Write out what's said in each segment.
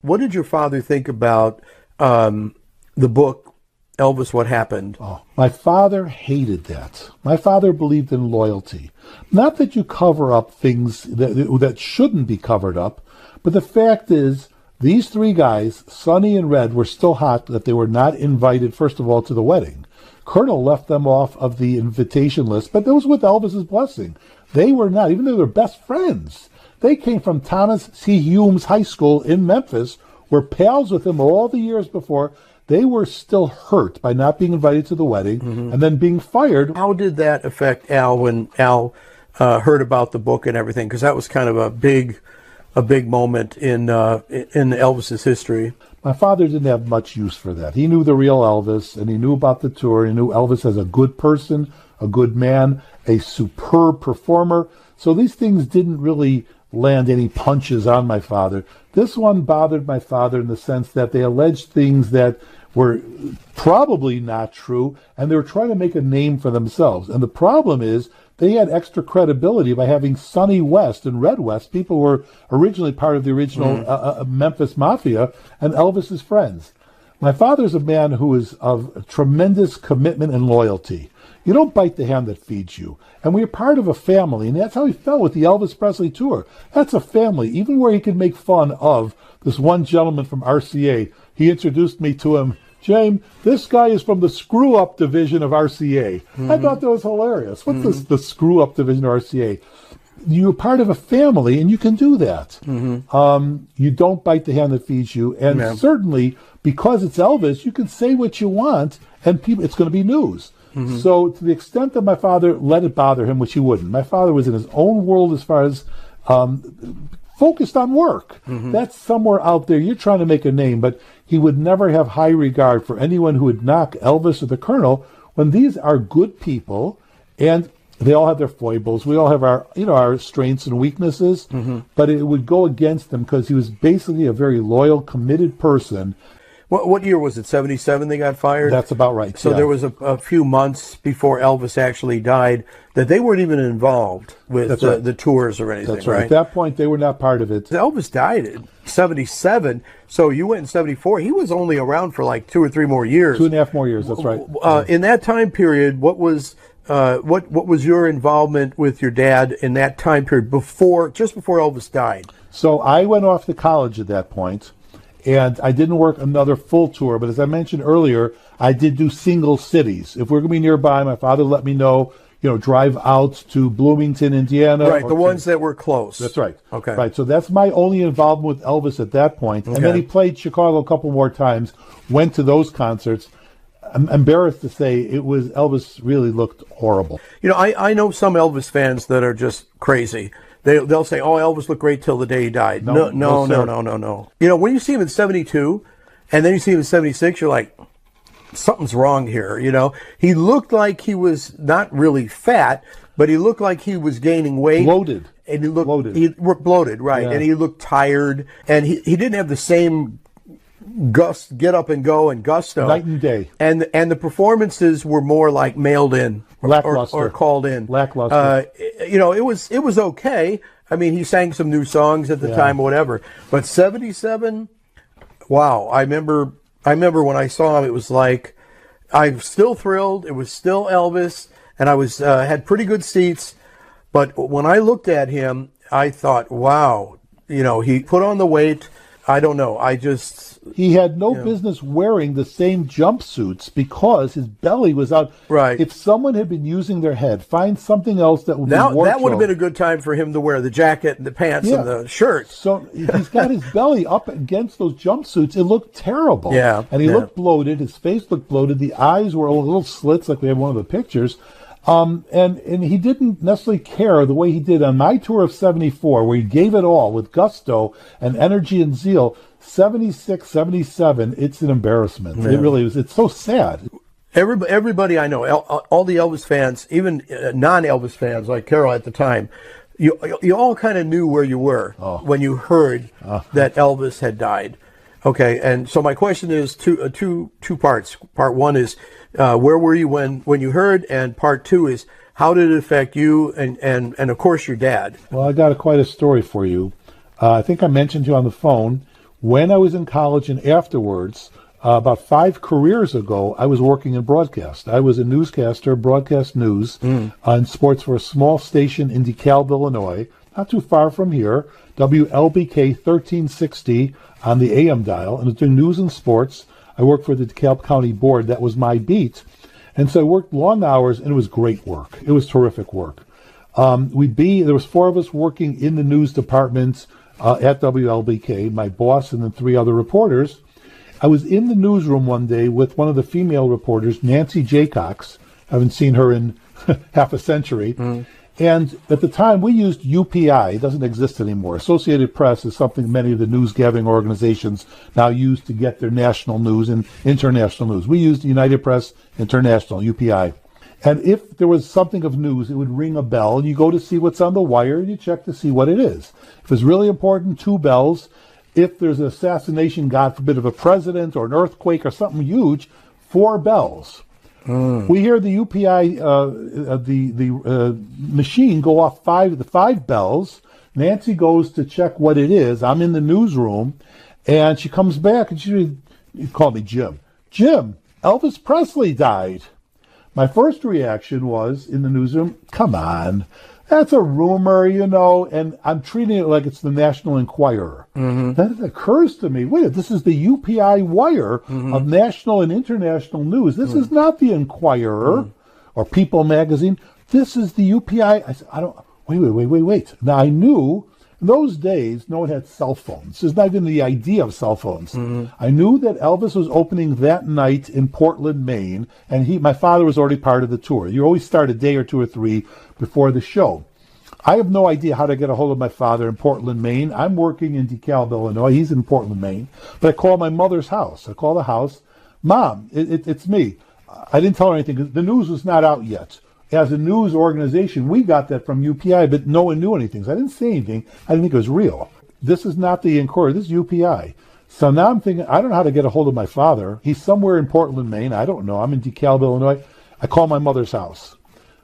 What did your father think about the book, Elvis, What Happened? Oh, my father hated that. My father believed in loyalty. Not that you cover up things that shouldn't be covered up, but the fact is, these three guys, Sonny and Red, were still hot that they were not invited, first of all, to the wedding. Colonel left them off of the invitation list, but that was with Elvis's blessing. They were not, even though they were best friends. They came from Thomas C. Humes High School in Memphis, were pals with him all the years before. They were still hurt by not being invited to the wedding and then being fired. How did that affect Al when Al heard about the book and everything? Because that was kind of a big moment in Elvis's history. My father didn't have much use for that. He knew the real Elvis, and he knew about the tour. He knew Elvis as a good person, a good man, a superb performer. So these things didn't really land any punches on my father. This one bothered my father in the sense that they alleged things that were probably not true, and they were trying to make a name for themselves. And the problem is they had extra credibility by having Sonny West and Red West, people who were originally part of the original Memphis Mafia, and Elvis's friends. My father's a man who is of tremendous commitment and loyalty. You don't bite the hand that feeds you. And we're part of a family, and that's how he felt with the Elvis Presley tour. That's a family, even where he could make fun of this one gentleman from RCA. He introduced me to him. James, this guy is from the screw-up division of RCA. I thought that was hilarious. What's this, the screw-up division of RCA? You're part of a family, and you can do that. You don't bite the hand that feeds you. And certainly, because it's Elvis, you can say what you want, and people, it's going to be news. So to the extent that my father let it bother him, which he wouldn't, my father was in his own world as far as focused on work. That's somewhere out there. You're trying to make a name, but he would never have high regard for anyone who would knock Elvis or the Colonel when these are good people, and they all have their foibles. We all have our, our strengths and weaknesses, but it would go against them because he was basically a very loyal, committed person. What year was it? 77 they got fired? That's about right. So there was a few months before Elvis actually died that they weren't even involved with the tours or anything. That's right. At that point, they were not part of it. Elvis died in 77, so you went in 74. He was only around for like 2 or 3 more years. 2.5 more years, that's right. In that time period, what was your involvement with your dad in that time period just before Elvis died? So I went off to college at that point. And I didn't work another full tour, but as I mentioned earlier, I did do single cities. If we're going to be nearby, my father let me know, drive out to Bloomington, Indiana. Right, the ones that were close. That's right. Okay. Right, so that's my only involvement with Elvis at that point. And then he played Chicago a couple more times, went to those concerts. I'm embarrassed to say Elvis really looked horrible. I know some Elvis fans that are just crazy. They'll say, "Oh, Elvis looked great till the day he died." No. When you see him in 72, and then you see him in 76, you're like, something's wrong here. He looked like he was not really fat, but he looked like he was gaining weight, bloated, and he looked bloated. He bloated, right? Yeah. And he looked tired, and he didn't have the same get up and go and gusto night and day, and the performances were more like mailed in or called in, lackluster. It was okay. I mean, he sang some new songs at the time or whatever, but 77, wow. I remember when I saw him, it was like I'm still thrilled. It was still Elvis, and I was had pretty good seats, but when I looked at him, I thought, wow, he put on the weight. I don't know. He had no business wearing the same jumpsuits because his belly was out. Right. If someone had been using their head, find something else that would be wardrobe. That would have been a good time for him to wear the jacket and the pants and the shirt. So he's got his belly up against those jumpsuits. It looked terrible. Yeah. And he looked bloated. His face looked bloated. The eyes were little slits like we have in one of the pictures. And he didn't necessarily care the way he did on my tour of 74, where he gave it all with gusto and energy and zeal. 76, 77, it's an embarrassment. Yeah. It really is. It's so sad. Everybody I know, all the Elvis fans, even non-Elvis fans like Carol at the time, you all kind of knew where you were when you heard that Elvis had died. Okay, and so my question is two parts. Part one is where were you when you heard, and part two is how did it affect you and of course your dad? Well, I got quite a story for you. I think I mentioned to you on the phone. When I was in college and afterwards, about 5 careers ago, I was working in broadcast. I was a newscaster, broadcast news, on sports for a small station in DeKalb, Illinois, not too far from here, WLBK 1360 on the AM dial, and it was doing news and sports. I worked for the DeKalb County Board. That was my beat. And so I worked long hours, and it was great work. It was terrific work. There was 4 of us working in the news department at WLBK, my boss and then 3 other reporters. I was in the newsroom one day with one of the female reporters, Nancy Jaycox. I haven't seen her in half a century. And at the time, we used UPI. It doesn't exist anymore. Associated Press is something many of the news gathering organizations now use to get their national news and international news. We used United Press International, UPI. And if there was something of news, it would ring a bell, and you go to see what's on the wire, and you check to see what it is. If it's really important, 2 bells. If there's an assassination, God forbid, of a president or an earthquake or something huge, 4 bells. We hear the UPI, the machine go off 5 bells. Nancy goes to check what it is. I'm in the newsroom, and she comes back, and she called me Jim. Jim, Elvis Presley died. My first reaction was, in the newsroom, come on, that's a rumor, and I'm treating it like it's the National Enquirer. Then it occurs to me, wait, this is the UPI wire of national and international news. This is not the Enquirer or People magazine. This is the UPI. I said, wait. Now, I knew in those days, no one had cell phones. There's not even the idea of cell phones. I knew that Elvis was opening that night in Portland, Maine, and my father was already part of the tour. You always start a day or 2 or 3 before the show. I have no idea how to get a hold of my father in Portland, Maine. I'm working in DeKalb, Illinois. He's in Portland, Maine. But I call my mother's house. I call the house. Mom, it's me. I didn't tell her anything because the news was not out yet. As a news organization, we got that from UPI, but no one knew anything. So I didn't say anything. I didn't think it was real. This is not the Enquirer. This is UPI. So now I'm thinking, I don't know how to get a hold of my father. He's somewhere in Portland, Maine. I don't know. I'm in DeKalb, Illinois. I call my mother's house.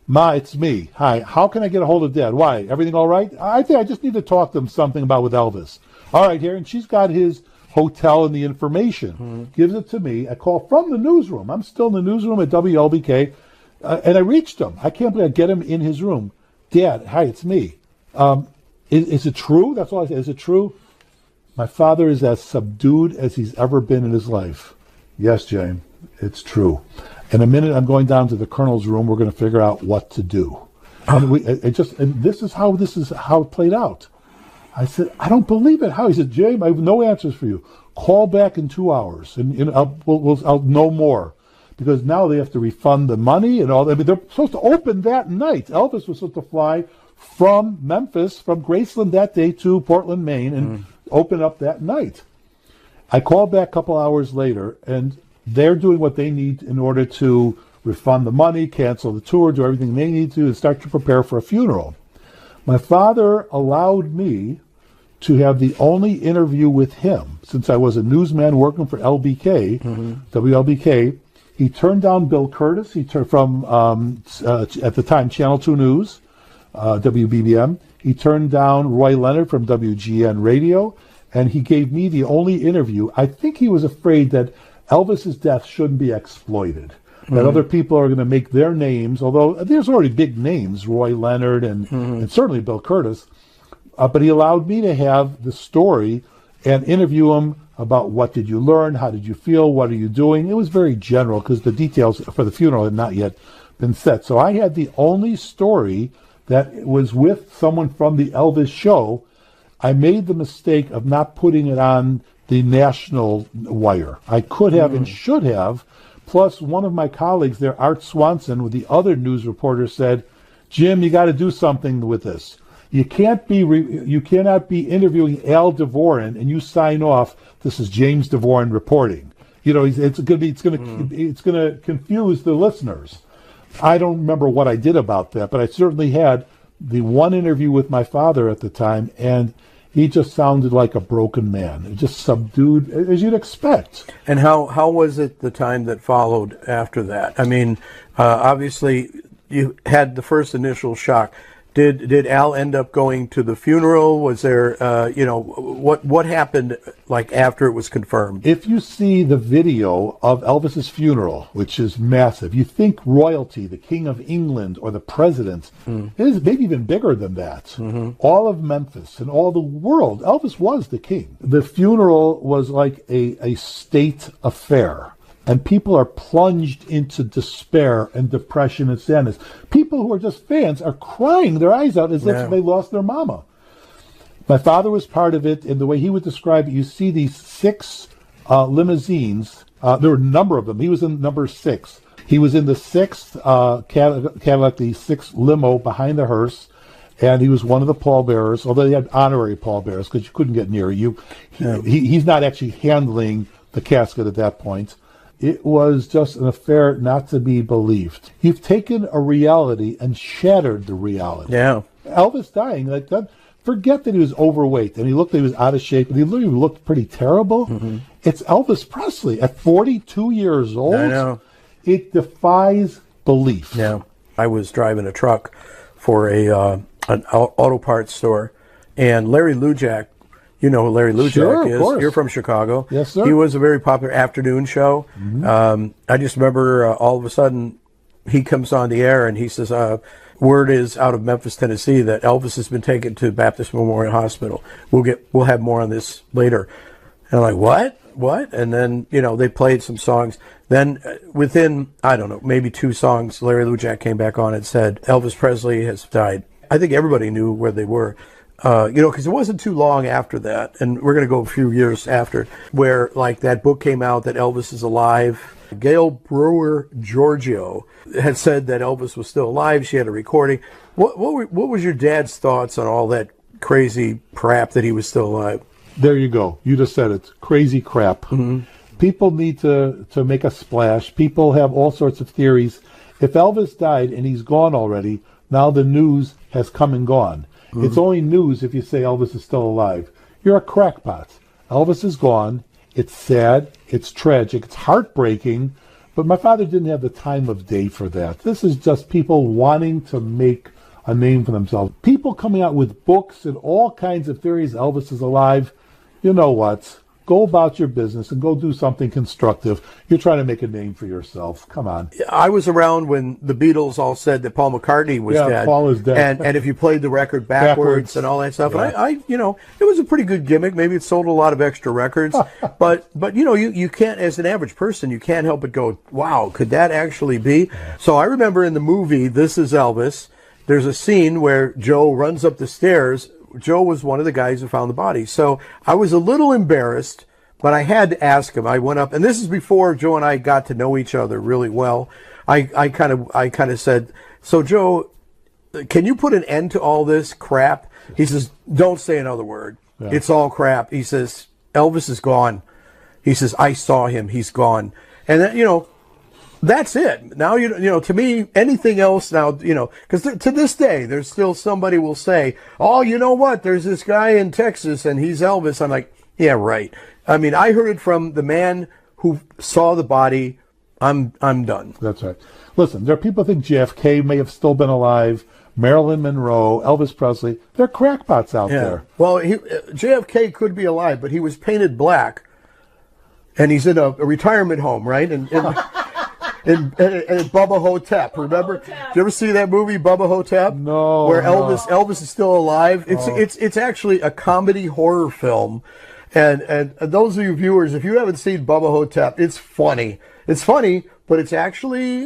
Ma, it's me. Hi. How can I get a hold of Dad? Why? Everything all right? I think I just need to talk to him something about with Elvis. All right, here. And she's got his hotel and the information. Gives it to me. I call from the newsroom. I'm still in the newsroom at WLBK. And I reached him. I can't believe I get him in his room. Dad, hi, it's me. Is it true? That's all I said. Is it true? My father is as subdued as he's ever been in his life. Yes, Jane, it's true. In a minute, I'm going down to the colonel's room. We're going to figure out what to do. And this is how it played out. I said, I don't believe it. How? He said, Jane, I have no answers for you. Call back in 2 hours, and I'll know more. Because now they have to refund the money and all that. I mean, they're supposed to open that night. Elvis was supposed to fly from Memphis, from Graceland that day to Portland, Maine, and open up that night. I called back a couple hours later, and they're doing what they need in order to refund the money, cancel the tour, do everything they need to, and start to prepare for a funeral. My father allowed me to have the only interview with him, since I was a newsman working for LBK, WLBK. He turned down Bill Curtis. He turned from, at the time, Channel 2 News, WBBM. He turned down Roy Leonard from WGN Radio, and he gave me the only interview. I think he was afraid that Elvis's death shouldn't be exploited, that other people are going to make their names, although there's already big names, Roy Leonard and certainly Bill Curtis. But he allowed me to have the story and interview him about what did you learn, how did you feel, what are you doing. It was very general because the details for the funeral had not yet been set. So I had the only story that was with someone from the Elvis show. I made the mistake of not putting it on the national wire. I could have and should have. Plus, one of my colleagues there, Art Swanson, with the other news reporter, said, Jim, you got to do something with this. You cannot be interviewing Al Dvorin and you sign off. This is James Dvorin reporting. It's going to confuse the listeners. I don't remember what I did about that, but I certainly had the one interview with my father at the time, and he just sounded like a broken man, just subdued as you'd expect. And how was it the time that followed after that? I mean, obviously you had the first initial shock. Did Al end up going to the funeral? Was there, what happened like after it was confirmed? If you see the video of Elvis's funeral, which is massive, you think royalty, the King of England or the president, it is maybe even bigger than that. Mm-hmm. All of Memphis and all the world, Elvis was the king. The funeral was like a state affair. And people are plunged into despair and depression and sadness. People who are just fans are crying their eyes out as if they lost their mama. My father was part of it, and the way he would describe it, you see these 6 limousines. There were a number of them. He was in number 6. He was in the 6th Cadillac, the 6th limo behind the hearse, and he was one of the pallbearers, although they had honorary pallbearers because you couldn't get near you. He's not actually handling the casket at that point. It was just an affair not to be believed. You've taken a reality and shattered the reality. Yeah. Elvis dying, like that, forget that he was overweight and he was out of shape and he literally looked pretty terrible. Mm-hmm. It's Elvis Presley at 42 years old. I know. It defies belief. Yeah. I was driving a truck for an auto parts store, and Larry Lujak, you know who Larry Lujak is. Course. You're from Chicago. Yes, sir. He was a very popular afternoon show. Mm-hmm. I just remember all of a sudden he comes on the air and he says, word is out of Memphis, Tennessee, that Elvis has been taken to Baptist Memorial Hospital. We'll have more on this later. And I'm like, what? And then, they played some songs. Then within, I don't know, maybe 2 songs, Larry Lujak came back on and said, Elvis Presley has died. I think everybody knew where they were. Because it wasn't too long after that, and we're going to go a few years after, where like that book came out that Elvis is alive. Gail Brewer Giorgio had said that Elvis was still alive. She had a recording. What was your dad's thoughts on all that crazy crap that he was still alive? There you go. You just said it. Crazy crap. Mm-hmm. People need to make a splash. People have all sorts of theories. If Elvis died and he's gone already, now the news has come and gone. Mm-hmm. It's only news if you say Elvis is still alive. You're a crackpot. Elvis is gone. It's sad. It's tragic. It's heartbreaking. But my father didn't have the time of day for that. This is just people wanting to make a name for themselves. People coming out with books and all kinds of theories Elvis is alive. You know what? Go about your business and go do something constructive. You're trying to make a name for yourself. Come on. I was around when the Beatles all said that Paul McCartney was dead. Yeah, Paul is dead. And if you played the record backwards and all that stuff. Yeah. And I it was a pretty good gimmick. Maybe it sold a lot of extra records. but you can't, as an average person, you can't help but go, wow, could that actually be? So I remember in the movie, This Is Elvis, there's a scene where Joe runs up the stairs. Joe was one of the guys who found the body. So I was a little embarrassed, but I had to ask him. I went up, and this is before Joe and I got to know each other really well. I kind of said, so Joe, can you put an end to all this crap? He says, don't say another word. Yeah. It's all crap. He says, Elvis is gone. He says, I saw him. He's gone. And then, that's it. Now, to me, anything else now, because to this day, there's still somebody will say, oh, you know what? There's this guy in Texas and he's Elvis. I'm like, yeah, right. I mean, I heard it from the man who saw the body. I'm done. That's right. Listen, there are people who think JFK may have still been alive, Marilyn Monroe, Elvis Presley. They're crackpots out there. Well, JFK could be alive, but he was painted black, and he's in a retirement home, right? And in Bubba Hotep, remember? Did you ever see that movie, Bubba Hotep? No. Where Elvis is still alive. It's actually a comedy horror film, and those of you viewers, if you haven't seen Bubba Hotep, it's funny. It's funny, but it's actually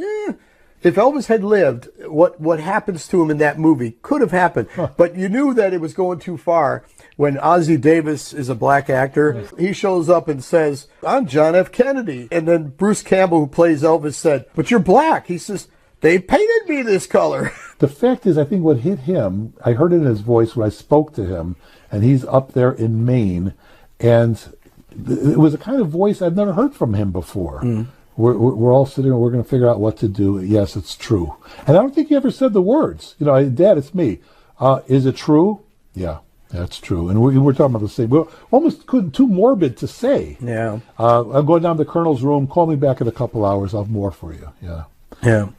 if Elvis had lived, what happens to him in that movie could have happened. But you knew that it was going too far. When Ozzie Davis is a black actor, he shows up and says, I'm John F. Kennedy. And then Bruce Campbell, who plays Elvis, said, but you're black. He says, they painted me this color. The fact is, I think what hit him, I heard it in his voice when I spoke to him, and he's up there in Maine, and it was a kind of voice I've never heard from him before. Mm. We're all sitting and we're going to figure out what to do. Yes, it's true. And I don't think he ever said the words. Dad, it's me. Is it true? Yeah. That's true, and we're talking about the same. We're almost too morbid to say. Yeah. I'm going down to the Colonel's room. Call me back in a couple hours. I'll have more for you. Yeah. Yeah.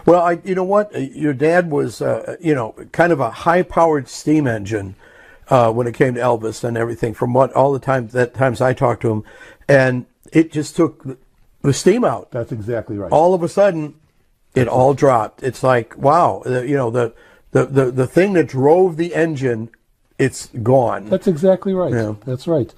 Well, you know what? Your dad was, kind of a high-powered steam engine when it came to Elvis and everything. From all the times I talked to him, and it just took the steam out. That's exactly right. All of a sudden, it all dropped. It's like, wow, the thing that drove the engine, it's gone. That's exactly right. Yeah. That's right.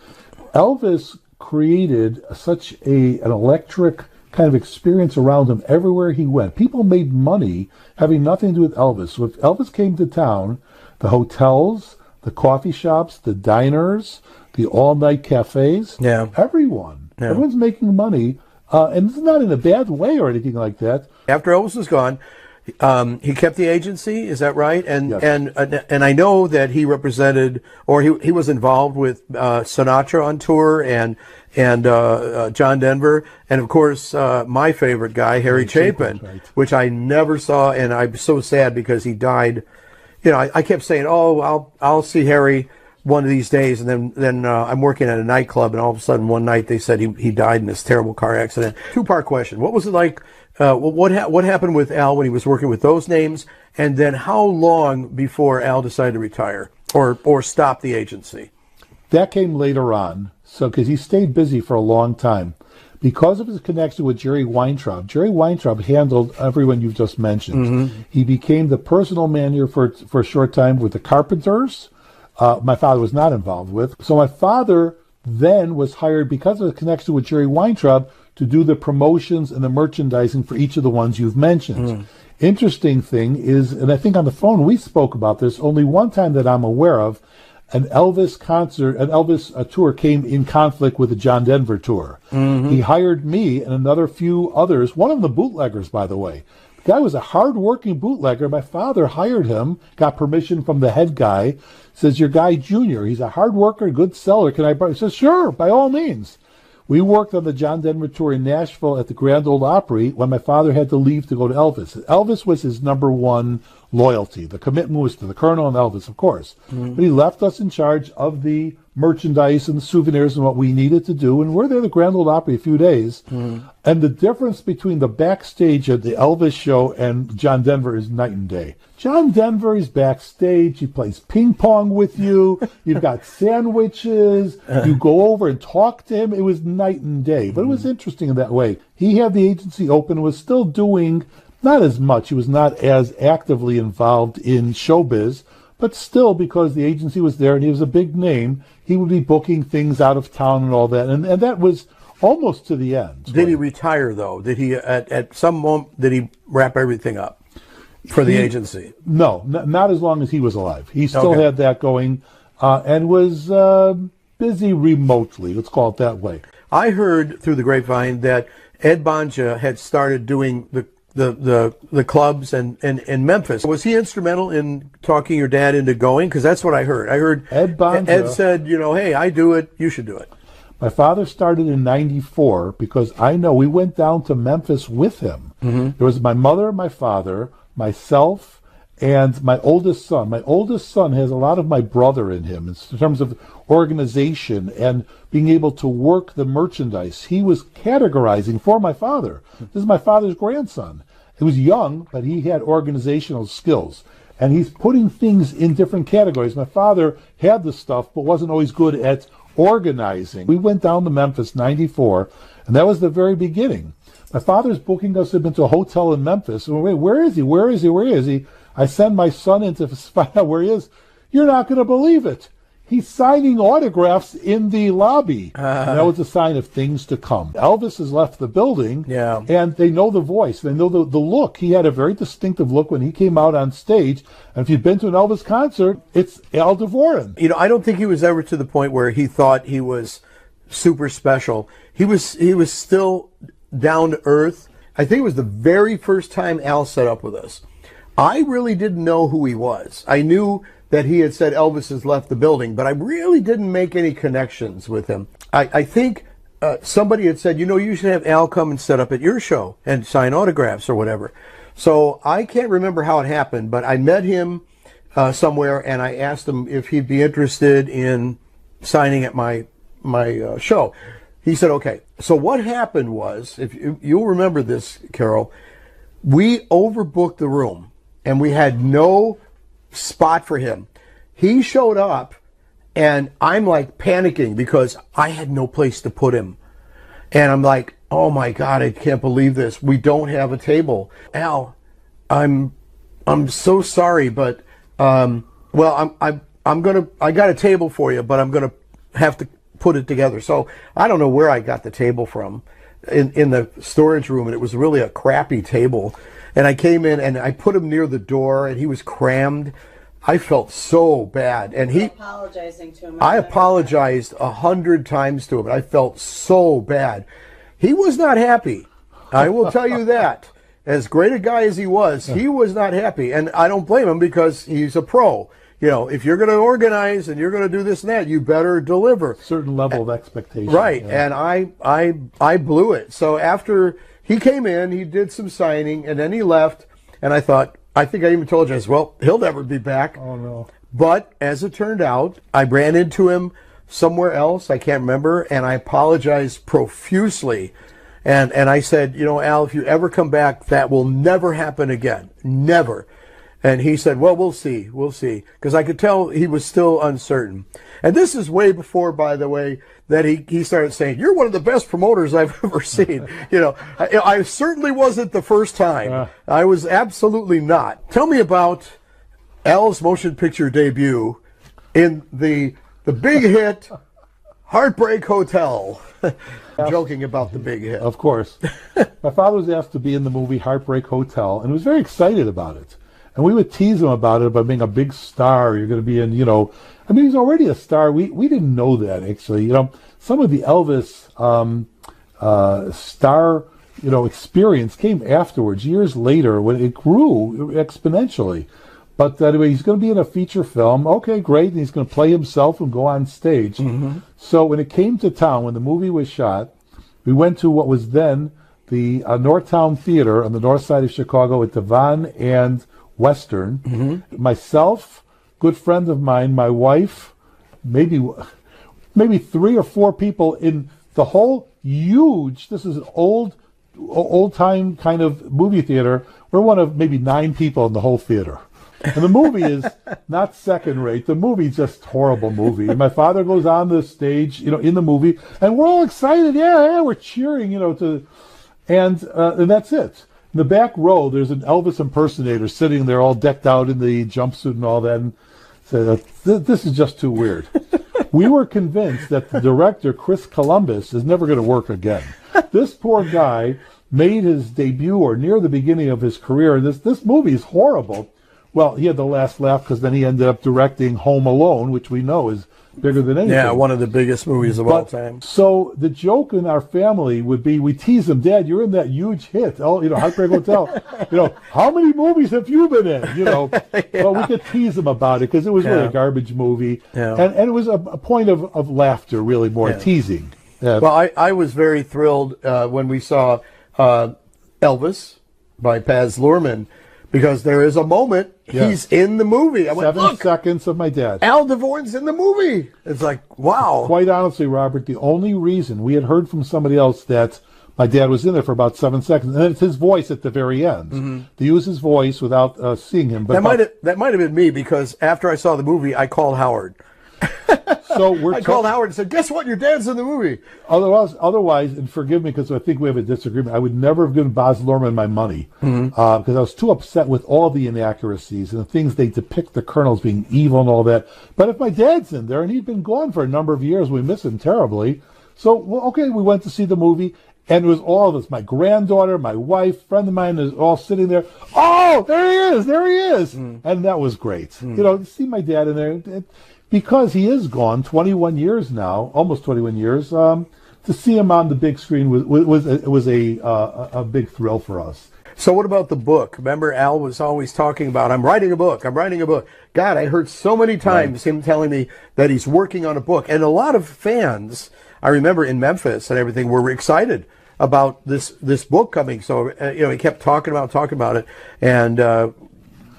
Elvis created such an electric kind of experience around him everywhere he went. People made money having nothing to do with Elvis. So if Elvis came to town, the hotels, the coffee shops, the diners, the all-night cafes, everyone's making money. And it's not in a bad way or anything like that. After Elvis was gone, he kept the agency. Is that right? And Yes. and I know that he represented, or he was involved with Sinatra on tour and John Denver, and of course my favorite guy, Harry Chapin, right. which I never saw, and I'm so sad because he died. You know, I kept saying, "Oh, I'll see Harry one of these days," and then I'm working at a nightclub, and all of a sudden one night they said he died in this terrible car accident. Two-part question: what was it like? What happened with Al when he was working with those names, and then how long before Al decided to retire or stop the agency? That came later on, so because he stayed busy for a long time. Because of his connection with Jerry Weintraub handled everyone you've just mentioned. Mm-hmm. He became the personal manager for a short time with the Carpenters. My father was not involved with. So my father then was hired, because of the connection with Jerry Weintraub, to do the promotions and the merchandising for each of the ones you've mentioned. Interesting thing is, and I think on the phone we spoke about this, only one time that I'm aware of, an Elvis tour came in conflict with the John Denver tour. Mm-hmm. He hired me and another few others, one of the bootleggers, by the way. The guy was a hard-working bootlegger. My father hired him, got permission from the head guy, says, "Your guy Junior, he's a hard worker, good seller. Can I buy?" He says, "Sure, by all means." We worked on the John Denver tour in Nashville at the Grand Ole Opry when my father had to leave to go to Elvis. Elvis was his number one loyalty. The commitment was to the Colonel and Elvis, of course. Mm-hmm. But he left us in charge of the merchandise and the souvenirs and what we needed to do. And we're there at the Grand Ole Opry a few days. Mm-hmm. And the difference between the backstage at the Elvis show and John Denver is night and day. John Denver is backstage. He plays ping pong with you. You've got sandwiches. You go over and talk to him. It was night and day. But it was interesting in that way. He had the agency open, was still doing not as much. He was not as actively involved in showbiz. But still, because the agency was there and he was a big name, he would be booking things out of town and all that. And that was almost to the end. Did he retire, though? Did he, at some moment, did he wrap everything up for the agency? No, not as long as he was alive. He still had that going and was busy remotely, let's call it that way. I heard through the grapevine that Ed Banja had started doing the clubs in Memphis. Was he instrumental in talking your dad into going? Because that's what I heard. I heard Ed Banja. Ed said, hey, I do it, you should do it. My father started in '94 because I know we went down to Memphis with him. Mm-hmm. There was my mother, my father, myself, and my oldest son. My oldest son has a lot of my brother in him in terms of organization and being able to work the merchandise. He was categorizing for my father. This is my father's grandson. He was young, but he had organizational skills. And he's putting things in different categories. My father had the stuff, but wasn't always good at organizing. We went down to Memphis '94, and that was the very beginning. My father's booking us into a hotel in Memphis. And wait, where is he? Where is he? Where is he? I send my son in to find out where he is. You're not going to believe it. He's signing autographs in the lobby. And that was a sign of things to come. Elvis has left the building, and they know the voice. They know the look. He had a very distinctive look when he came out on stage. And if you've been to an Elvis concert, it's Al Dvorin. I don't think he was ever to the point where he thought he was super special. He was still down to earth. I think it was the very first time Al set up with us. I really didn't know who he was. I knew that he had said Elvis has left the building, but I really didn't make any connections with him. I think somebody had said, you should have Al come and set up at your show and sign autographs or whatever. So I can't remember how it happened, but I met him somewhere, and I asked him if he'd be interested in signing at my show. He said, okay. So what happened was, if you'll remember this, Carol, We overbooked the room, and we had no spot for him. He showed up, and I'm like panicking because I had no place to put him. And I'm like, oh my God, I can't believe this. We don't have a table. Al, I'm so sorry, but I got a table for you, but I'm gonna have to put it together. So I don't know where I got the table from in the storage room, and it was really a crappy table. And I came in and I put him near the door, and he was crammed. I felt so bad, and apologizing to him. I apologized 100 times to him, and I felt so bad. He was not happy. I will tell you that. As great a guy as he was not happy, and I don't blame him because he's a pro. You know, if you're going to organize and you're going to do this and that, you better deliver. Certain level of expectation. Right, yeah. And I blew it. So after he came in, he did some signing, and then he left, and I thought, I think I even told you, I said, well, he'll never be back. Oh, no. But as it turned out, I ran into him somewhere else, I can't remember, and I apologized profusely. And I said, you know, Al, if you ever come back, that will never happen again. Never. And he said, well, we'll see. We'll see. Because I could tell he was still uncertain. And this is way before, by the way, that he started saying, you're one of the best promoters I've ever seen. You know, I certainly wasn't the first time. I was absolutely not. Tell me about Al's motion picture debut in the big hit Heartbreak Hotel. I'm joking about the big hit. Of course. My father was asked to be in the movie Heartbreak Hotel, and he was very excited about it. And we would tease him about it, about being a big star. You're going to be in, you know, I mean, he's already a star. We didn't know that, actually. You know, some of the Elvis star, you know, experience came afterwards, years later, when it grew exponentially. But anyway, he's going to be in a feature film. Okay, great. And he's going to play himself and go on stage. Mm-hmm. So when it came to town, when the movie was shot, we went to what was then the Northtown Theater on the north side of Chicago at Dvorin and Western. Mm-hmm. Myself, good friend of mine, my wife, maybe 3 or 4 people in the whole huge, this is an old-time kind of movie theater. We're one of maybe 9 people in the whole theater. And the movie is not second rate. The movie's just a horrible movie. And my father goes on the stage, you know, in the movie, and we're all excited. Yeah, we're cheering, you know, and that's it. In the back row, there's an Elvis impersonator sitting there all decked out in the jumpsuit and all that, and said, this is just too weird. We were convinced that the director, Chris Columbus, is never going to work again. This poor guy made his debut or near the beginning of his career, and this movie is horrible. Well, he had the last laugh because then he ended up directing Home Alone, which we know is bigger than anything. Yeah, one of the biggest movies of all time. So the joke in our family would be, we tease him, Dad, you're in that huge hit, Heartbreak Hotel. You know, how many movies have you been in? You know, well, we could tease him about it because it was really a garbage movie. Yeah. And it was a point of laughter, really, more teasing. Yeah. Well, I was very thrilled when we saw Elvis by Baz Luhrmann, because there is a moment he's in the movie. I went, 7 seconds of my dad. Al Dvorin's in the movie. It's like, wow. Quite honestly, Robert, the only reason we had heard from somebody else that my dad was in there for about 7 seconds, and it's his voice at the very end. Mm-hmm. To use his voice without seeing him. But that might have been me, because after I saw the movie, I called Howard. I called Howard and said, guess what? Your dad's in the movie. Otherwise, and forgive me because I think we have a disagreement, I would never have given Baz Luhrmann my money because I was too upset with all the inaccuracies and the things they depict the colonels being evil and all that. But if my dad's in there, and he'd been gone for a number of years, we miss him terribly. So, we went to see the movie, and it was all of us. My granddaughter, my wife, friend of mine is all sitting there. Oh, there he is. And that was great. You know, to see my dad in there, because he is gone 21 years now, almost 21 years, to see him on the big screen was a big thrill for us. So what about the book? Remember, Al was always talking about, I'm writing a book. God, I heard so many times him telling me that he's working on a book. And a lot of fans, I remember in Memphis and everything, were excited about this book coming. So, he kept talking about it. And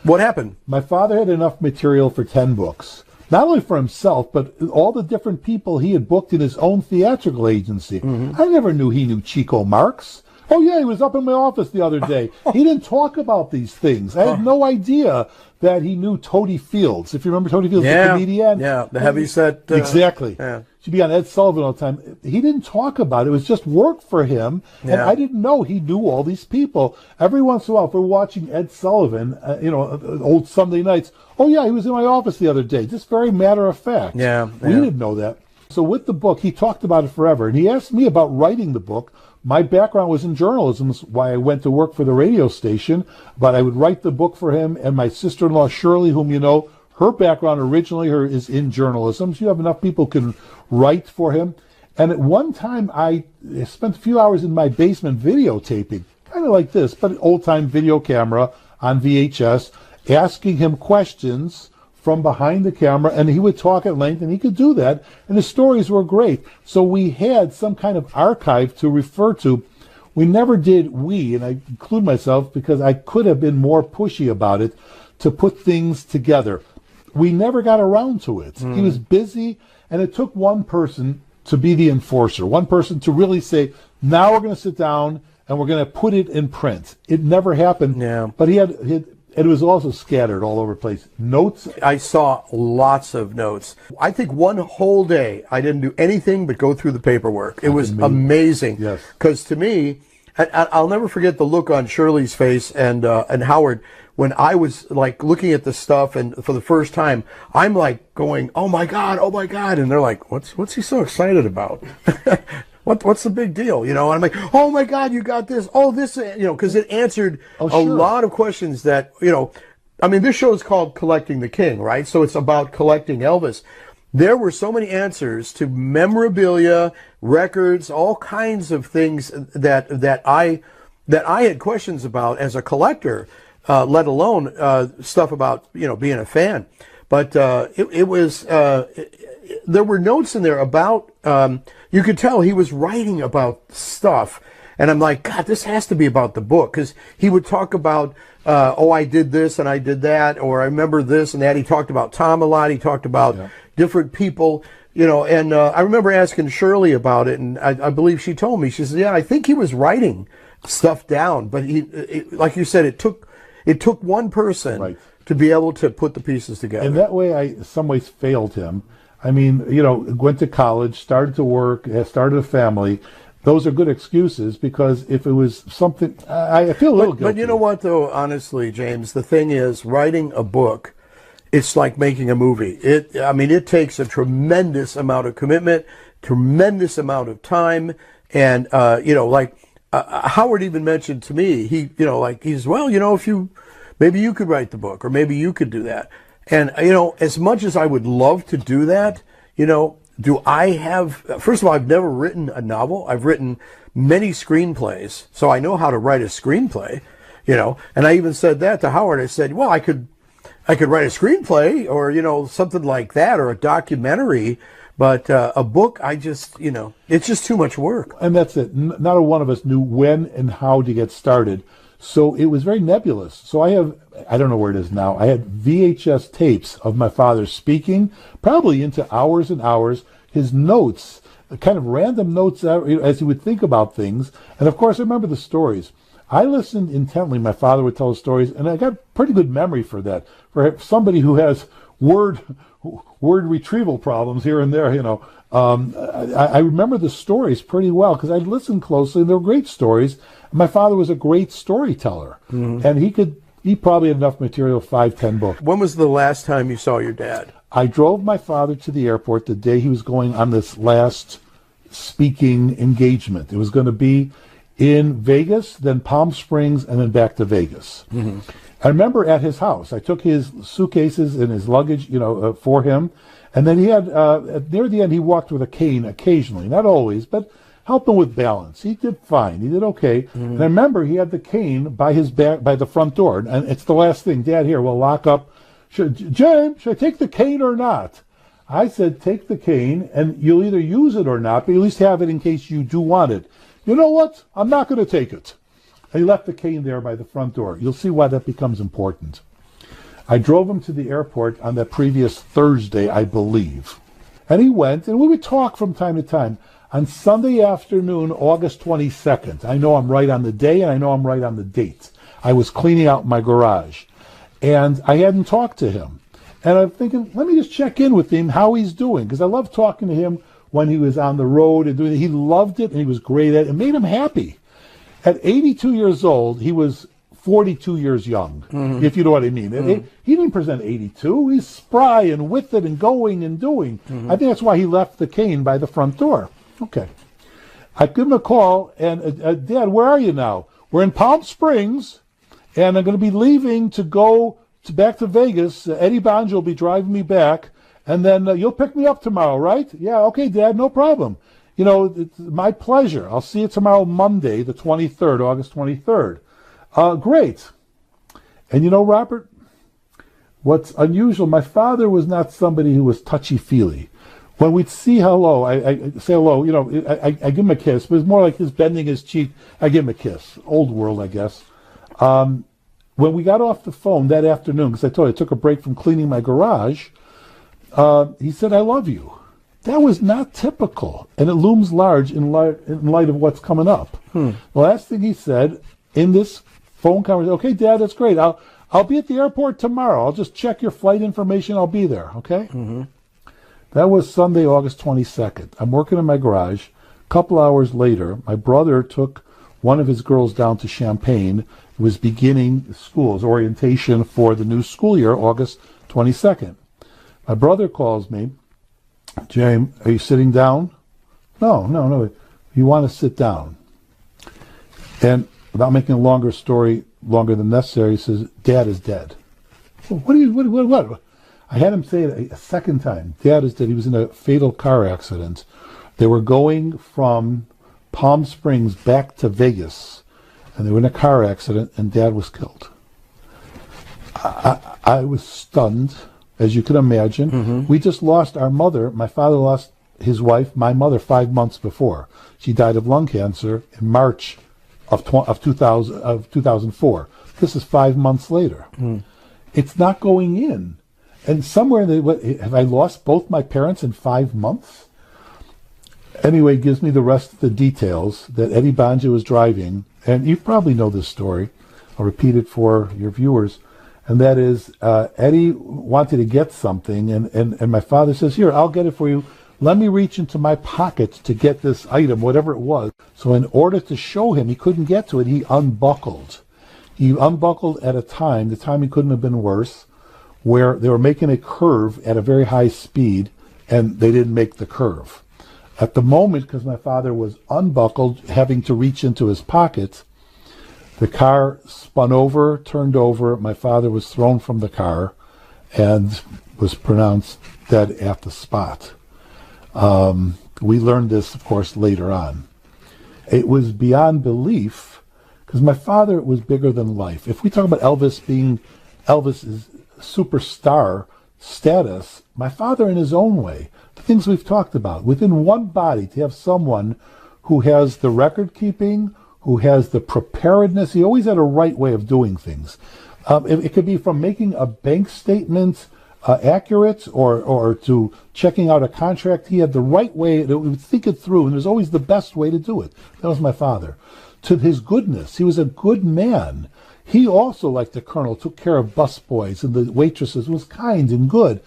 what happened? My father had enough material for 10 books. Not only for himself, but all the different people he had booked in his own theatrical agency. Mm-hmm. I never knew he knew Chico Marx. Oh, yeah, he was up in my office the other day. He didn't talk about these things. I had no idea that he knew Toady Fields. If you remember Toady Fields, the comedian. Yeah, the heavyset. Exactly. Yeah. She'd be on Ed Sullivan all the time. He didn't talk about it. It was just work for him. And I didn't know he knew all these people. Every once in a while, if we're watching Ed Sullivan, old Sunday nights, oh, yeah, he was in my office the other day. Just very matter of fact. Yeah. We didn't know that. So with the book, he talked about it forever. And he asked me about writing the book. My background was in journalism, that's why I went to work for the radio station. But I would write the book for him. And my sister-in-law, Shirley, whom you know, her background originally is in journalism. So you have enough people who can write for him. And at one time, I spent a few hours in my basement videotaping, kind of like this, but an old-time video camera on VHS, asking him questions from behind the camera, and he would talk at length, and he could do that, and his stories were great. So we had some kind of archive to refer to. We never did, and I include myself because I could have been more pushy about it, to put things together. We never got around to it. He was busy, and it took one person to be the enforcer, one person to really say, now we're going to sit down and we're going to put it in print. It never happened. Yeah. But it was also scattered all over the place. Notes. I saw lots of notes. I think one whole day I didn't do anything but go through the paperwork. It was amazing. Yes. Because to me, I'll never forget the look on Shirley's face and Howard when I was like looking at the stuff, and for the first time, I'm like going, oh my God, and they're like, what's he so excited about? What's the big deal? And I'm like, oh my God, you got this. Oh, this, because it answered a lot of questions that, I mean, this show is called Collecting the King, right? So it's about collecting Elvis. There were so many answers to memorabilia, records, all kinds of things that I had questions about as a collector, let alone stuff about being a fan. But it was there were notes in there about you could tell he was writing about stuff, and I'm like, God, this has to be about the book, because he would talk about I did this and I did that, or I remember this and that. He talked about Tom a lot. He talked about different people, and I remember asking Shirley about it, and I believe she told me, she said, yeah, I think he was writing stuff down, but like you said, it took one person to be able to put the pieces together. And that way I, in some ways, failed him. I mean, went to college, started to work, started a family. Those are good excuses, because if it was something, I feel a little guilty. But you know what, though, honestly, James, the thing is, writing a book, it's like making a movie. It takes a tremendous amount of commitment, tremendous amount of time, and Howard even mentioned to me, he says, well, if maybe you could write the book, or maybe you could do that. And, as much as I would love to do that, do I have, first of all, I've never written a novel. I've written many screenplays, so I know how to write a screenplay, and I even said that to Howard. I said, well, I could write a screenplay, or, something like that, or a documentary, but a book, it's just too much work. And that's it. Not a one of us knew when and how to get started. So it was very nebulous. So I don't know where it is now. I had VHS tapes of my father speaking, probably into hours and hours, his notes, kind of random notes as he would think about things. And of course, I remember the stories. I listened intently. My father would tell stories, and I got pretty good memory for that. For somebody who has word retrieval problems here and there, I remember the stories pretty well because I listened closely, and they were great stories. My father was a great storyteller, and he probably had enough material, 5-10 books. When was the last time you saw your dad? I drove my father to the airport the day he was going on this last speaking engagement. It was going to be in Vegas, then Palm Springs, and then back to Vegas. I remember at his house, I took his suitcases and his luggage, for him. And then he had, near the end, he walked with a cane occasionally, not always, but help him with balance. He did fine. He did okay. And I remember he had the cane by his back, by the front door. And it's the last thing. Dad, here, we'll lock up. James, should I take the cane or not? I said, take the cane, and you'll either use it or not, but at least have it in case you do want it. You know what? I'm not going to take it. And he left the cane there by the front door. You'll see why that becomes important. I drove him to the airport on that previous Thursday, I believe. And he went, and we would talk from time to time. On Sunday afternoon, August 22nd, I know I'm right on the day and I know I'm right on the date. I was cleaning out my garage and I hadn't talked to him. And I'm thinking, let me just check in with him, how he's doing, because I love talking to him when he was on the road and doing it. He loved it and he was great at it. It made him happy. At 82 years old, he was 42 years young, if you know what I mean. He didn't present 82. He's spry and with it and going and doing. I think that's why he left the cane by the front door. Okay. I give him a call, and Dad, where are you now? We're in Palm Springs, and I'm going to be leaving to go back to Vegas. Eddie Bonjo will be driving me back, and then you'll pick me up tomorrow, right? Yeah, okay, Dad, no problem. You know, it's my pleasure. I'll see you tomorrow, Monday, the 23rd, August 23rd. Great. And you know, Robert, what's unusual, my father was not somebody who was touchy-feely. When we'd see hello, I say hello, you know, I give him a kiss, but it's more like his bending his cheek. I give him a kiss. Old world, I guess. When we got off the phone that afternoon, because I told you I took a break from cleaning my garage, he said, I love you. That was not typical, and it looms large in light of what's coming up. The last thing he said in this phone conversation, okay, Dad, that's great. I'll be at the airport tomorrow. I'll just check your flight information. I'll be there, okay? That was Sunday, August 22nd. I'm working in my garage. A couple hours later, my brother took one of his girls down to Champaign. It was beginning school's orientation for the new school year, August 22nd. My brother calls me, James, are you sitting down? No. You want to sit down. And without making a longer story longer than necessary, he says, Dad is dead. Well, what? I had him say it a second time. Dad is dead. He was in a fatal car accident. They were going from Palm Springs back to Vegas, and they were in a car accident, and Dad was killed. I was stunned, as you can imagine. We just lost our mother. My father lost his wife, my mother, 5 months before. She died of lung cancer in March of 2004. This is 5 months later. It's not going in. And somewhere, have I lost both my parents in 5 months? Anyway, gives me the rest of the details that Eddie Bonjo was driving. And you probably know this story. I'll repeat it for your viewers. And that is, Eddie wanted to get something. And my father says, here, I'll get it for you. Let me reach into my pocket to get this item, whatever it was. So in order to show him he couldn't get to it, he unbuckled. He unbuckled at a time, the timing couldn't have been worse, where they were making a curve at a very high speed, and they didn't make the curve. At the moment, because my father was unbuckled, having to reach into his pocket, the car spun over, turned over. My father was thrown from the car and was pronounced dead at the spot. We learned this, of course, later on. It was beyond belief, because my father was bigger than life. If we talk about Elvis being Elvis's superstar status, my father in his own way, the things we've talked about, within one body, to have someone who has the record keeping, who has the preparedness, he always had a right way of doing things. It could be from making a bank statement accurate or to checking out a contract. He had the right way to think it through, and there's always the best way to do it. That was my father. To his goodness, he was a good man. He also, like the colonel, took care of busboys and the waitresses, was kind and good.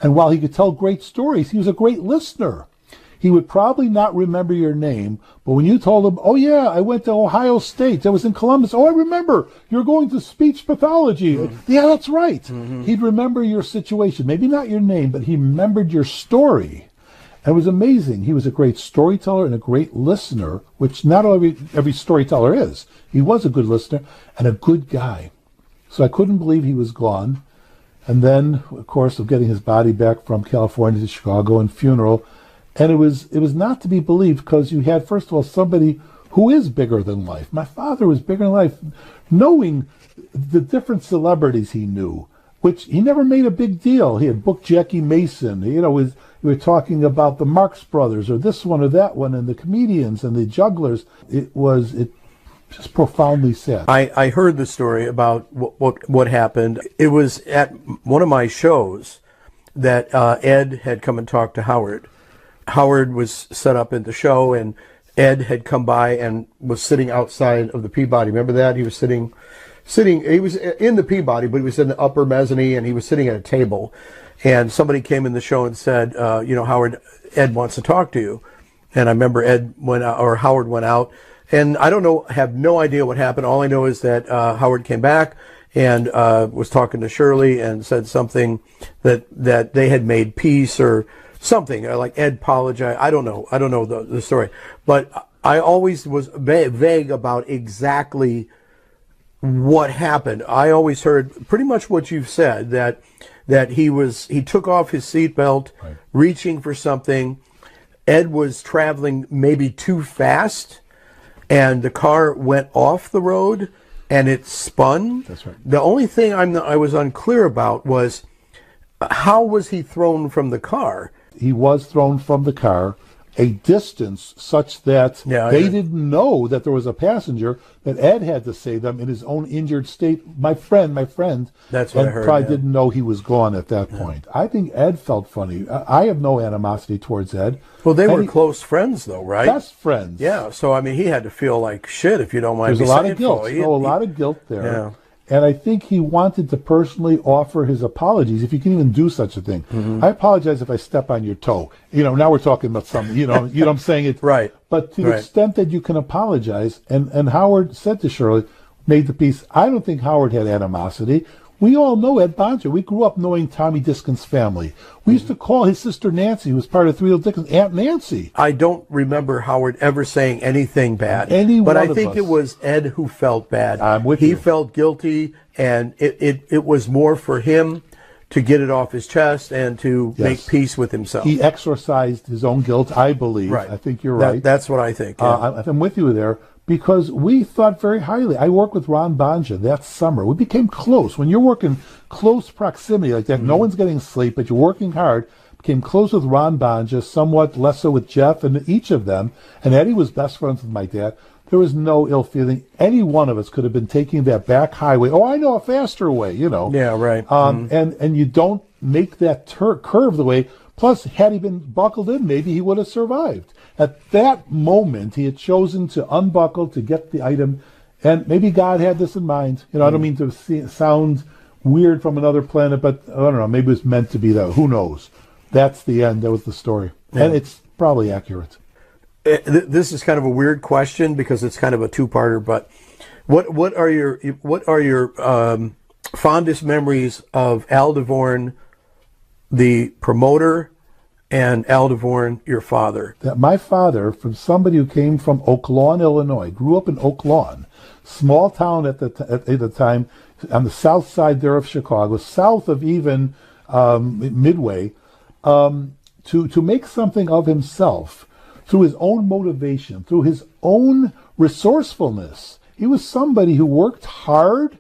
And while he could tell great stories, he was a great listener. He would probably not remember your name, but when you told him, oh yeah, I went to Ohio State, I was in Columbus, oh I remember, you're going to speech pathology. Yeah, that's right. He'd remember your situation, maybe not your name, but he remembered your story. And it was amazing. He was a great storyteller and a great listener, which not every storyteller is. He was a good listener and a good guy. So I couldn't believe he was gone. And then, of course, of getting his body back from California to Chicago and funeral. And it was not to be believed, because you had, first of all, somebody who is bigger than life. My father was bigger than life, knowing the different celebrities he knew, which he never made a big deal. He had booked Jackie Mason. We were talking about the Marx Brothers or this one or that one, and the comedians and the jugglers. It just profoundly sad. I heard the story about what happened. It was at one of my shows that Ed had come and talked to Howard. Howard was set up in the show, and Ed had come by and was sitting outside of the Peabody. Remember that? He was sitting. He was in the Peabody, but he was in the upper mezzanine, and he was sitting at a table. And somebody came in the show and said, Howard, Ed wants to talk to you. And I remember Howard went out, and I don't know, have no idea what happened. All I know is that Howard came back and was talking to Shirley and said something that they had made peace or something, like Ed apologized. I don't know the story, but I always was vague about exactly what happened. I always heard pretty much what you've said, that he took off his seatbelt, right, reaching for something. Ed was traveling maybe too fast, and the car went off the road and it spun. That's right. The only thing I was unclear about was, how was he thrown from the car? He was thrown from the car a distance such that they didn't know that there was a passenger, that Ed had to save them in his own injured state. My friend, that's what Ed I heard, probably didn't know he was gone at that point. I think Ed felt funny. I have no animosity towards Ed. Well, they were close friends, though, right? Best friends. Yeah, so, I mean, he had to feel like shit, if you don't mind There's me a saying. lot of guilt. A lot of guilt there. Yeah. And I think he wanted to personally offer his apologies, if you can even do such a thing. Mm-hmm. I apologize if I step on your toe. Now we're talking about something, I'm saying it. Right. But to the extent that you can apologize, and Howard said to Shirley, made the peace, I don't think Howard had animosity. We all know Ed Bonser. We grew up knowing Tommy Diskin's family. We used to call his sister Nancy, who was part of Three Little Dickens, Aunt Nancy. I don't remember Howard ever saying anything bad. But I think it was Ed who felt bad. I'm with you. He felt guilty, and it was more for him to get it off his chest and to make peace with himself. He exorcised his own guilt, I believe. Right. I think you're right. That's what I think. Yeah. I'm with you there. Because we thought very highly. I worked with Ron Banja that summer. We became close. When you're working close proximity like that, no one's getting sleep, but you're working hard. Became close with Ron Banja, somewhat less so with Jeff, and each of them. And Eddie was best friends with my dad. There was no ill feeling. Any one of us could have been taking that back highway. Oh, I know a faster way, Yeah, right. And you don't make that curve the way. Plus, had he been buckled in, maybe he would have survived. At that moment, he had chosen to unbuckle to get the item, and maybe God had this in mind. I don't mean to sound weird from another planet, but I don't know, maybe it was meant to be that. Who knows? That's the end. That was the story. Yeah. And it's probably accurate. This is kind of a weird question because it's kind of a two-parter, but what are your fondest memories of Al Dvorin, the promoter, and Al Dvorin, your father? That my father, from somebody who came from Oak Lawn, Illinois, grew up in Oak Lawn, small town at the time, on the south side there of Chicago, south of even Midway, to make something of himself through his own motivation, through his own resourcefulness. He was somebody who worked hard.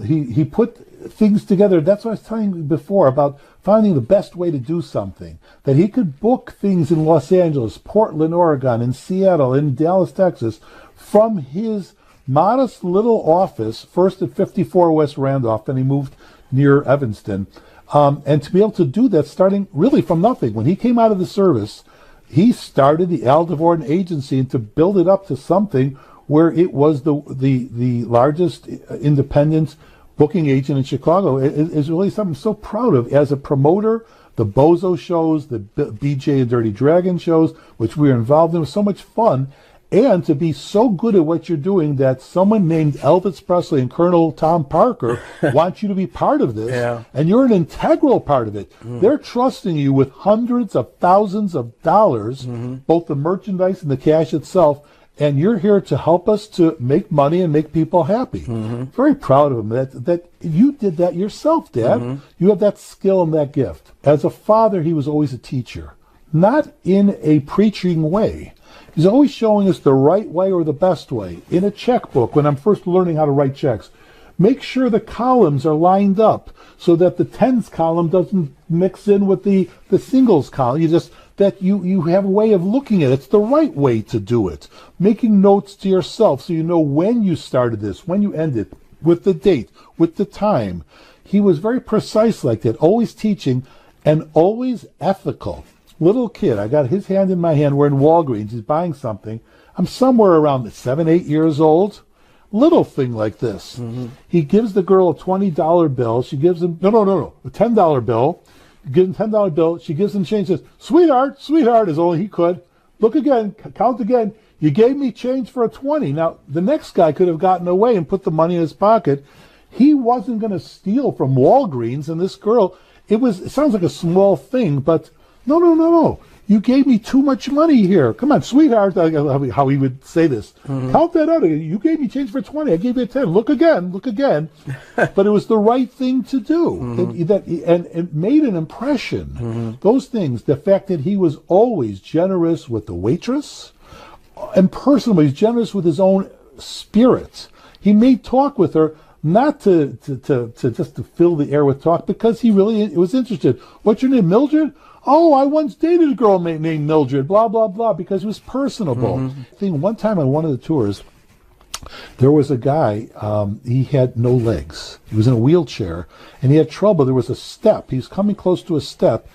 He put things together. That's what I was telling you before about finding the best way to do something. That he could book things in Los Angeles, Portland, Oregon, in Seattle, in Dallas, Texas, from his modest little office, first at 54 West Randolph, then he moved near Evanston. And to be able to do that starting really from nothing. When he came out of the service, he started the Al Dvorin Agency, and to build it up to something where it was the largest independent booking agent in Chicago is really something I'm so proud of. As a promoter, the Bozo shows, the BJ and Dirty Dragon shows, which we were involved in, was so much fun. And to be so good at what you're doing that someone named Elvis Presley and Colonel Tom Parker want you to be part of this, and you're an integral part of it. They're trusting you with hundreds of thousands of dollars, both the merchandise and the cash itself, and you're here to help us to make money and make people happy. Very proud of him that you did that yourself, Dad. You have that skill and that gift. As a father, he was always a teacher, not in a preaching way. He's always showing us the right way or the best way. In a checkbook, when I'm first learning how to write checks, make sure the columns are lined up so that the tens column doesn't mix in with the singles column. You have a way of looking at it. It's the right way to do it. Making notes to yourself so you know when you started this, when you ended, with the date, with the time. He was very precise like that, always teaching and always ethical. Little kid, I got his hand in my hand. We're in Walgreens. He's buying something. I'm somewhere around 7, 8 years old. Little thing like this. He gives the girl a $20 bill. She gives him, no, a $10 bill. He gives him a $10 bill. She gives him change. Says, sweetheart, as only he could. Look again, count again. You gave me change for a 20. Now, the next guy could have gotten away and put the money in his pocket. He wasn't going to steal from Walgreens, and this girl, it sounds like a small thing, but no. You gave me too much money here. Come on, sweetheart, how he would say this. Count that out. You gave me change for 20. I gave you a 10. Look again. But it was the right thing to do. And it made an impression. Those things, the fact that he was always generous with the waitress, and personally, he's generous with his own spirit. He made talk with her, not to just to fill the air with talk, because he really was interested. What's your name, Mildred? Oh, I once dated a girl named Mildred, blah, blah, blah, because he was personable. One time on one of the tours, there was a guy, he had no legs. He was in a wheelchair, and he had trouble. There was a step. He was coming close to a step.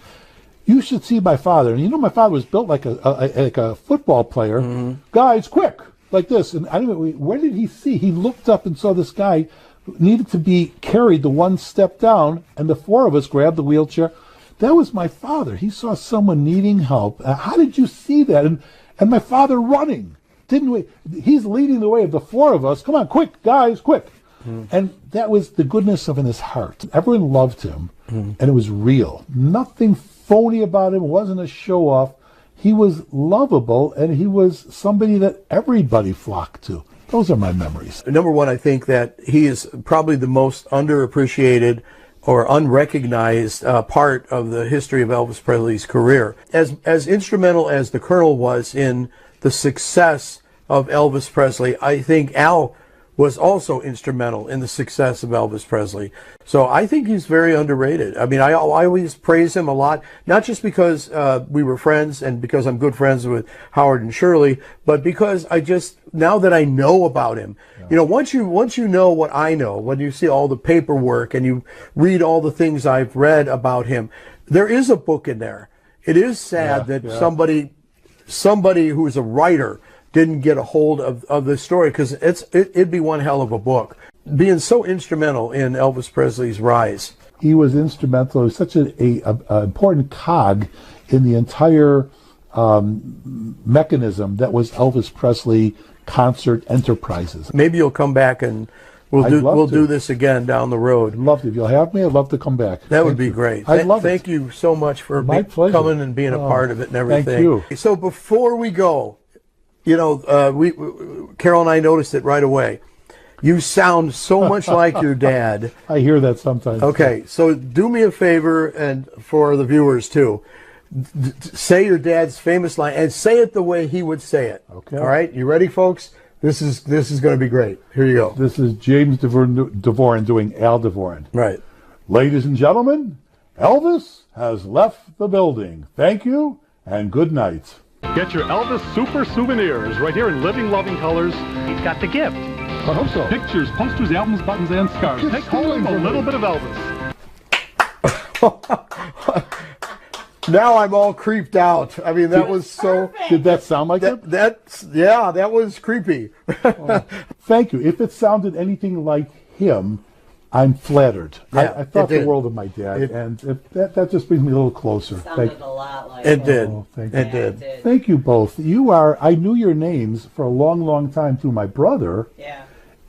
You should see my father. And my father was built like a football player. Guys, quick, like this. And I don't know, where did he see? He looked up and saw this guy needed to be carried the one step down, and the four of us grabbed the wheelchair. That was my father. He saw someone needing help. How did you see that? And my father running. Didn't we? He's leading the way of the four of us. Come on, quick, guys, quick. And that was the goodness of in his heart. Everyone loved him, and it was real. Nothing phony about him. It wasn't a show-off. He was lovable, and he was somebody that everybody flocked to. Those are my memories. Number one, I think that he is probably the most underappreciated or unrecognized part of the history of Elvis Presley's career. As instrumental as the Colonel was in the success of Elvis Presley, I think Al was also instrumental in the success of Elvis Presley. So I think he's very underrated. I mean, I always praise him a lot, not just because we were friends and because I'm good friends with Howard and Shirley, but because now that I know about him, once you know what I know, when you see all the paperwork and you read all the things I've read about him, there is a book in there. It is sad that somebody who is a writer didn't get a hold of this story, because it'd be one hell of a book. Being so instrumental in Elvis Presley's rise. He was instrumental. He was such an important cog in the entire mechanism that was Elvis Presley concert enterprises. Maybe you'll come back and we'll do this again down the road. I'd love to. If you'll have me, I'd love to come back. That would be great. I'd love it. Thank you so much for coming and being a part of it and everything. Thank you. So before we go, Carol and I noticed it right away. You sound so much like your dad. I hear that sometimes. Okay, so do me a favor, and for the viewers too, say your dad's famous line, and say it the way he would say it. Okay. All right, you ready, folks? This is going to be great. Here you go. This is James Dvorin doing Al Dvorin. Right. Ladies and gentlemen, Elvis has left the building. Thank you, and good night. Get your Elvis Super Souvenirs right here in living, loving colors. He's got the gift. I hope so. Pictures, posters, albums, buttons, and scarves. Take home a little bit of Elvis. Now I'm all creeped out. I mean, that was so... Did that sound like it? That was creepy. Thank you. If it sounded anything like him, I'm flattered. Yeah, I thought the world of my dad, and that just brings me a little closer. Sounded a lot like it. Did. Oh, thank you. It did. Thank you both. I knew your names for a long, long time through my brother. Yeah.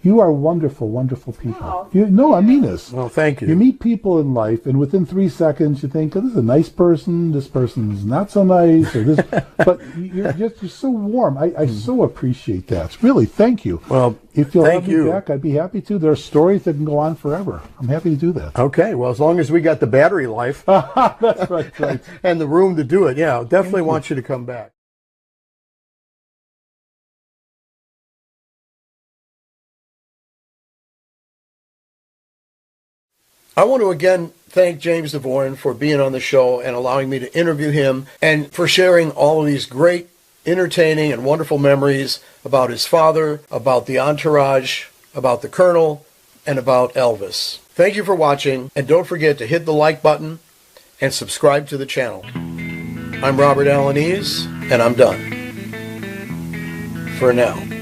You are wonderful, wonderful people. Oh, I mean this. Well, thank you. You meet people in life, and within 3 seconds, you think, oh, this is a nice person. This person's not so nice, or this. But you're so warm. I so appreciate that. Really, thank you. Well, if you'll have me back, I'd be happy to. There are stories that can go on forever. I'm happy to do that. Okay. Well, as long as we got the battery life, that's right. And the room to do it, definitely want you to come back. I want to again thank James Dvorin for being on the show and allowing me to interview him, and for sharing all of these great, entertaining, and wonderful memories about his father, about the entourage, about the Colonel, and about Elvis. Thank you for watching, and don't forget to hit the like button and subscribe to the channel. I'm Robert Alaniz, and I'm done. For now.